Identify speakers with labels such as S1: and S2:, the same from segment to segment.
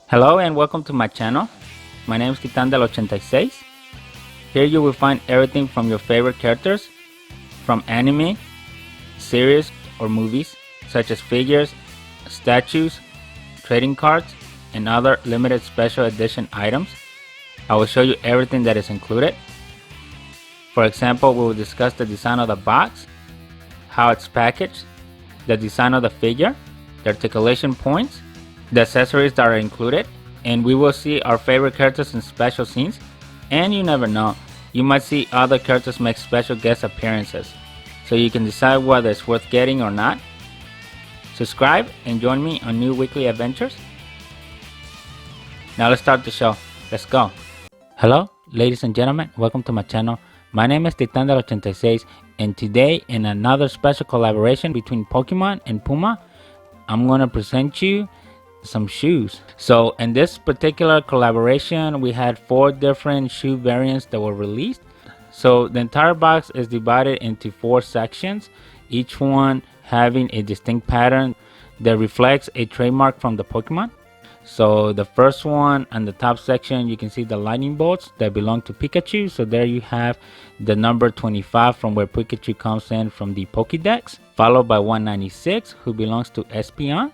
S1: Hello and welcome to my channel. My name is Titan del 86. Here you will find everything from your favorite characters, from anime, series, or movies, such as figures, statues, trading cards, and other limited special edition items. I will show you everything that is included. For example, we will discuss the design of the box, how it's packaged, the design of the figure, the articulation points, the accessories that are included, and we will see our favorite characters in special scenes. And you never know, you might see other characters make special guest appearances, so you can decide whether it's worth getting or not. Subscribe and join me on new weekly adventures. Now let's start the show. Let's go. Hello ladies and gentlemen, welcome to my channel. My name is Titan del 86, and today in another special collaboration between Pokemon and Puma, I'm going to present you some shoes. So in this particular collaboration, we had 4 different shoe variants that were released. So the entire box is divided into 4 sections, each one having a distinct pattern that reflects a trademark from the Pokemon. So the first one on the top section, you can see the lightning bolts that belong to Pikachu. So there you have the number 25 from where Pikachu comes in from the Pokédex, followed by 196 who belongs to Espeon.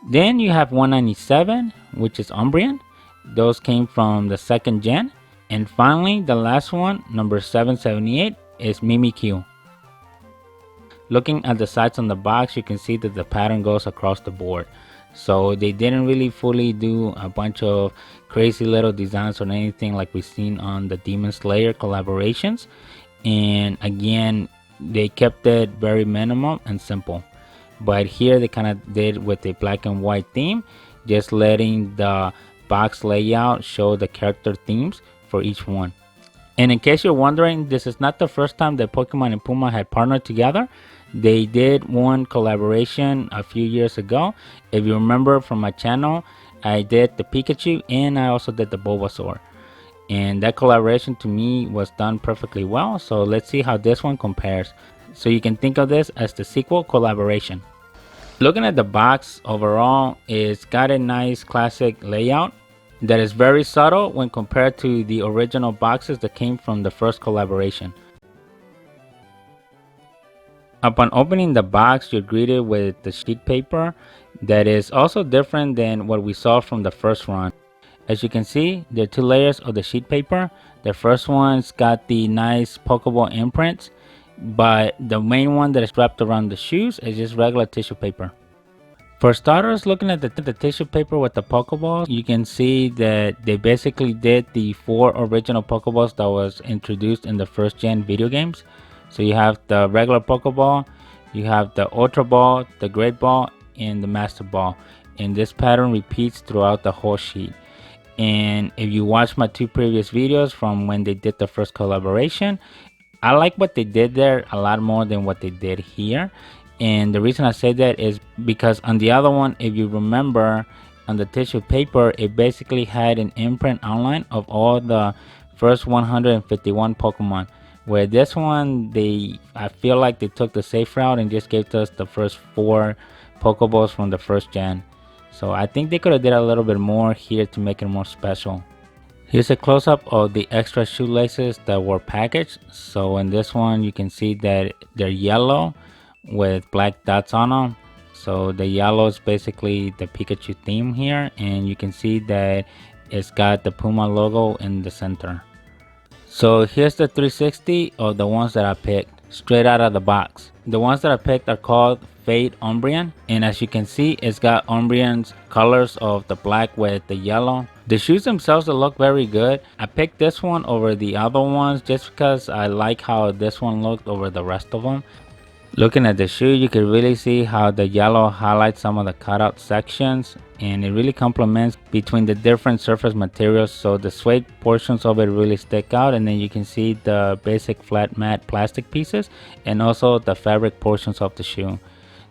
S1: Then you have 197, which is Umbreon. Those came from the 2nd gen. And finally, the last one, number 778, is Mimikyu. Looking at the sides on the box, you can see that the pattern goes across the board. So they didn't really fully do a bunch of crazy little designs or anything like we've seen on the Demon Slayer collaborations. And again, they kept it very minimal and simple. But here they kind of did with a black and white theme, just letting the box layout show the character themes for each one. And in case you're wondering, this is not the first time that Pokemon and Puma had partnered together. They did one collaboration a few years ago. If you remember from my channel, I did the Pikachu and I also did the Bulbasaur. And that collaboration to me was done perfectly well. So let's see how this one compares. So you can think of this as the sequel collaboration. Looking at the box overall, it's got a nice classic layout that is very subtle when compared to the original boxes that came from the first collaboration. Upon opening the box, you're greeted with the sheet paper that is also different than what we saw from the first run. As you can see, there are 2 layers of the sheet paper. The first one's got the nice Pokeball imprints, but the main one that is wrapped around the shoes is just regular tissue paper. For starters, looking at the tissue paper with the Pokeballs, you can see that they basically did the 4 original Pokeballs that was introduced in the 1st gen video games. So you have the regular Pokeball, you have the Ultra Ball, the Great Ball, and the Master Ball. And this pattern repeats throughout the whole sheet. And if you watch my 2 previous videos from when they did the first collaboration, I like what they did there a lot more than what they did here. And the reason I say that is because on the other one, if you remember, on the tissue paper, it basically had an imprint outline of all the first 151 Pokemon. Where this one, I feel like they took the safe route and just gave us the first 4 Pokeballs from the 1st gen. So I think they could have did a little bit more here to make it more special. Here's a close-up of the extra shoelaces that were packaged. So in this one, you can see that they're yellow with black dots on them. So the yellow is basically the Pikachu theme here, and you can see that it's got the Puma logo in the center. So here's the 360 of the ones that I picked straight out of the box. The ones that I picked are called Fade Umbreon, and as you can see, it's got Umbreon's colors of the black with the yellow. The shoes themselves look very good. I picked this one over the other ones just because I like how this one looked over the rest of them. Looking at the shoe, you can really see how the yellow highlights some of the cutout sections, and it really complements between the different surface materials. So the suede portions of it really stick out, and then you can see the basic flat matte plastic pieces and also the fabric portions of the shoe.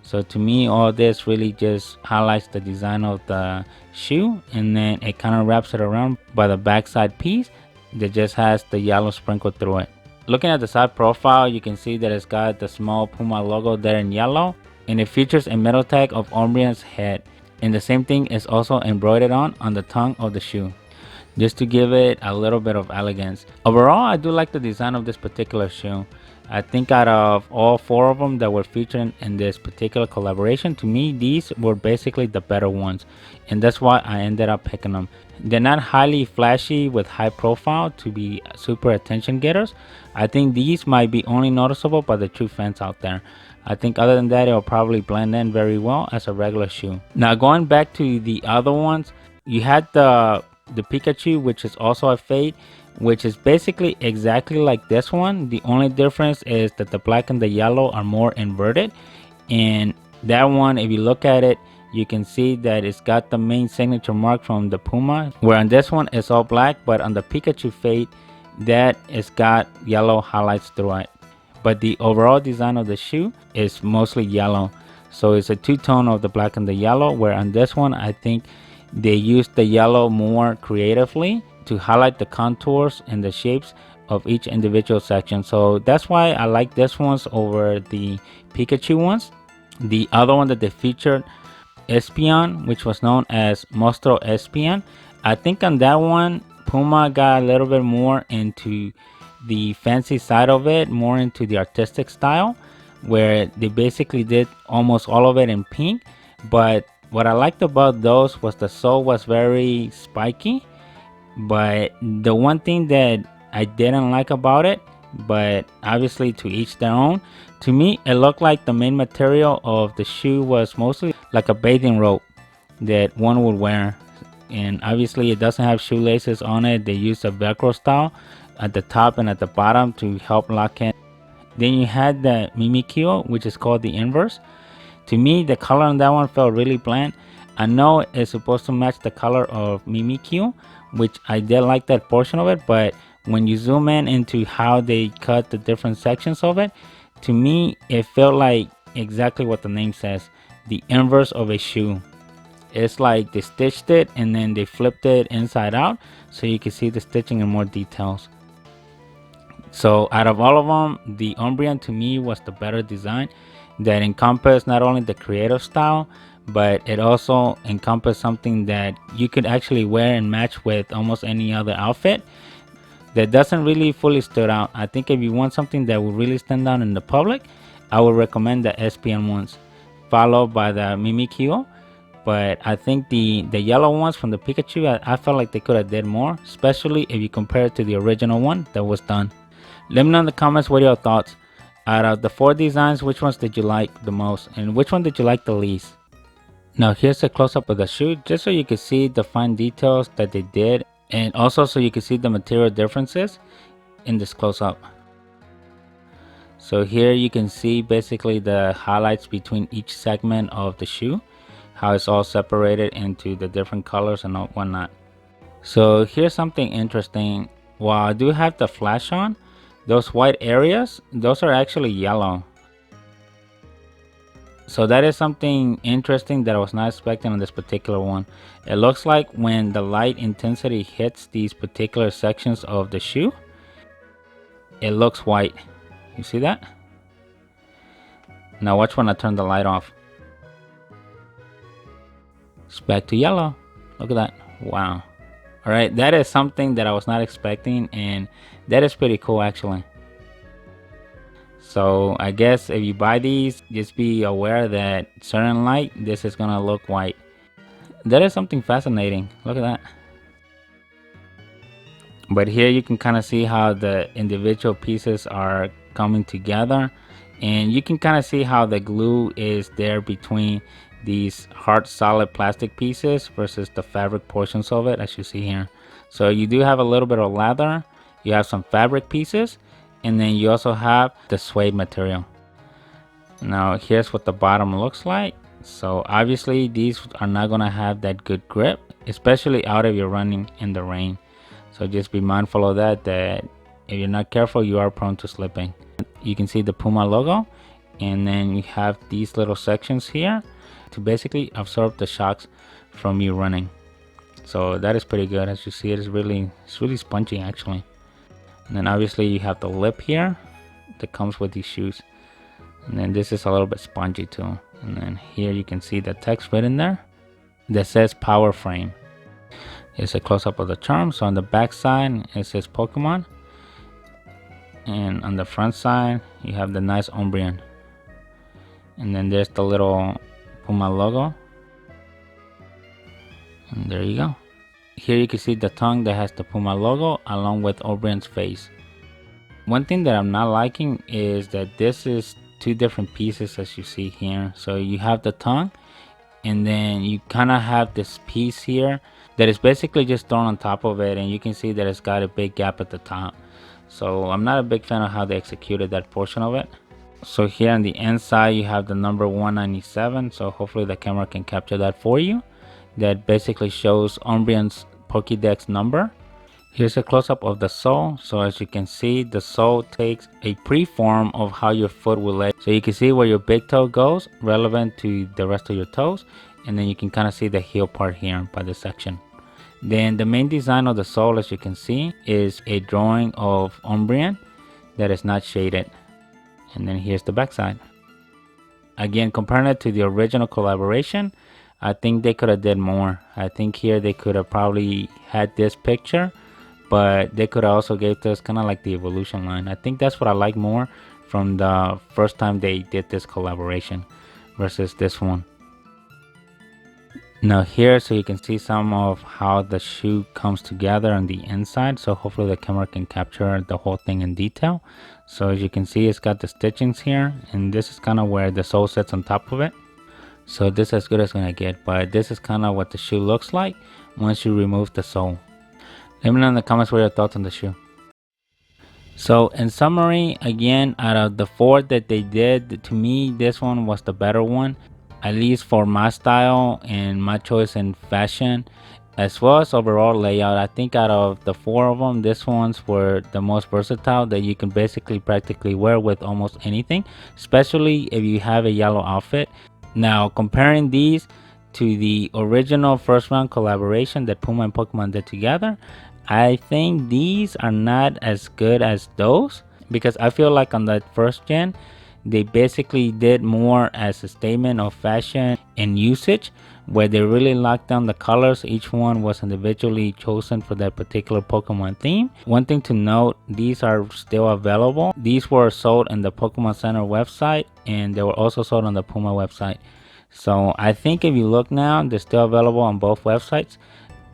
S1: So to me, all this really just highlights the design of the shoe, and then it kind of wraps it around by the backside piece that just has the yellow sprinkled through it. Looking at the side profile, you can see that it's got the small Puma logo there in yellow, and it features a metal tag of Umbreon's head. And the same thing is also embroidered on the tongue of the shoe, just to give it a little bit of elegance. Overall, I do like the design of this particular shoe. I think out of all 4 of them that were featured in this particular collaboration, to me these were basically the better ones, and that's why I ended up picking them. They're not highly flashy with high profile to be super attention getters. I think these might be only noticeable by the true fans out there. I think other than that, it'll probably blend in very well as a regular shoe. Now going back to the other ones, you had the Pikachu, which is also a fade, which is basically exactly like this one. The only difference is that the black and the yellow are more inverted, and that one, if you look at it, you can see that it's got the main signature mark from the Puma, where on this one it's all black, but on the Pikachu fade, that it's got yellow highlights through it. But the overall design of the shoe is mostly yellow, so it's a two-tone of the black and the yellow, where on this one I think they used the yellow more creatively to highlight the contours and the shapes of each individual section. So that's why I like this ones over the Pikachu ones. The other one that they featured, Espeon, which was known as Monstro Espeon, I think on that one Puma got a little bit more into the fancy side of it, more into the artistic style, where they basically did almost all of it in pink. But what I liked about those was the sole was very spiky, but the one thing that I didn't like about it, but obviously to each their own, to me it looked like the main material of the shoe was mostly like a bathing robe that one would wear, and obviously it doesn't have shoelaces on it. They use a Velcro style at the top and at the bottom to help lock in. Then you had the Mimikyu, which is called the inverse. To me, the color on that one felt really bland. I know it's supposed to match the color of Mimikyu, which I did like that portion of it, but when you zoom in into how they cut the different sections of it, to me it felt like exactly what the name says, the inverse of a shoe. It's like they stitched it and then they flipped it inside out so you can see the stitching in more details. So out of all of them, the Umbreon to me was the better design, that encompassed not only the creative style, but it also encompassed something that you could actually wear and match with almost any other outfit. That doesn't really fully stood out. I think if you want something that would really stand out in the public, I would recommend the SPN ones, followed by the Mimikyu. But I think the yellow ones from the Pikachu, I felt like they could have did more, especially if you compare it to the original one that was done. Let me know in the comments what are your thoughts. Out of the 4 designs, which ones did you like the most, and which one did you like the least? Now here's a close-up of the shoe, just so you can see the fine details that they did, and also so you can see the material differences in this close-up. So here you can see basically the highlights between each segment of the shoe, how it's all separated into the different colors and whatnot. So here's something interesting. While I do have the flash on, those white areas, those are actually yellow. So that is something interesting that I was not expecting on this particular one. It looks like when the light intensity hits these particular sections of the shoe, it looks white. You see that? Now watch when I turn the light off. It's back to yellow. Look at that. Wow. Alright, that is something that I was not expecting, and that is pretty cool actually. So I guess if you buy these, just be aware that certain light, this is gonna look white. That is something fascinating. Look at that. But here you can kind of see how the individual pieces are coming together, and you can kind of see how the glue is there between these hard solid plastic pieces versus the fabric portions of it, as you see here. So you do have a little bit of leather, you have some fabric pieces, and then you also have the suede material. Now here's what the bottom looks like. So obviously these are not going to have that good grip, especially out if you're running in the rain. So just be mindful of that if you're not careful, you are prone to slipping. You can see the Puma logo, and then you have these little sections here to basically absorb the shocks from you running. So that is pretty good. As you see, it's really spongy actually. And then obviously you have the lip here that comes with these shoes, and then this is a little bit spongy too. And then here you can see the text written there. that says Power Frame. It's a close-up of the charm. So on the back side it says Pokemon, and on the front side you have the nice Umbreon, and then there's the little Puma logo, and there you go. Here you can see the tongue that has the Puma logo along with Umbreon's face. One thing that I'm not liking is that this is two different pieces, as you see here. So you have the tongue, and then you kind of have this piece here that is basically just thrown on top of it, and you can see that it's got a big gap at the top. So I'm not a big fan of how they executed that portion of it. So here on the inside you have the number 197, so hopefully the camera can capture that for you. That basically shows Umbreon's Pokédex number. Here's a close-up of the sole. So as you can see, the sole takes a preform of how your foot will lay. So you can see where your big toe goes, relevant to the rest of your toes. And then you can kind of see the heel part here by this section. Then the main design of the sole, as you can see, is a drawing of Umbreon that is not shaded. And then here's the backside. Again, comparing it to the original collaboration, I think they could have did more. I think here they could have probably had this picture, but they could have also gave us kind of like the evolution line. I think that's what I like more from the first time they did this collaboration versus this one. Now here, so you can see some of how the shoe comes together on the inside. So hopefully the camera can capture the whole thing in detail. So as you can see, it's got the stitchings here, and this is kind of where the sole sits on top of it. So this is as good as it's gonna get, but this is kind of what the shoe looks like once you remove the sole. Let me know in the comments what your thoughts on the shoe. So in summary, again, out of the four that they did, to me this one was the better one, at least for my style and my choice in fashion, as well as overall layout. I think out of the four of them, this ones were the most versatile, that you can basically practically wear with almost anything, especially if you have a yellow outfit. Now comparing these to the original first round collaboration that Puma and Pokemon did together, I think these are not as good as those, because I feel like on that first gen they basically did more as a statement of fashion and usage, where they really locked down the colors. Each one was individually chosen for that particular Pokemon theme. One thing to note, these are still available. These were sold in the Pokemon Center website, and they were also sold on the Puma website. So I think if you look now, they're still available on both websites.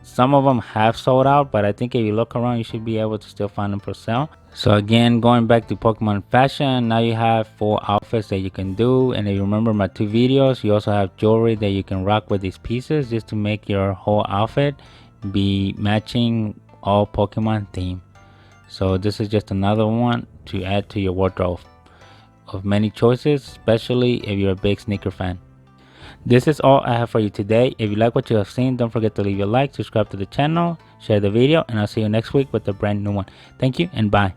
S1: Some of them have sold out, but I think if you look around, you should be able to still find them for sale. So again, going back to Pokemon fashion, now you have 4 outfits that you can do. And if you remember my 2 videos, you also have jewelry that you can rock with these pieces, just to make your whole outfit be matching all Pokemon theme. So this is just another one to add to your wardrobe of many choices, especially if you're a big sneaker fan. This is all I have for you today. If you like what you have seen, don't forget to leave a like, subscribe to the channel, share the video, and I'll see you next week with a brand new one. Thank you and bye.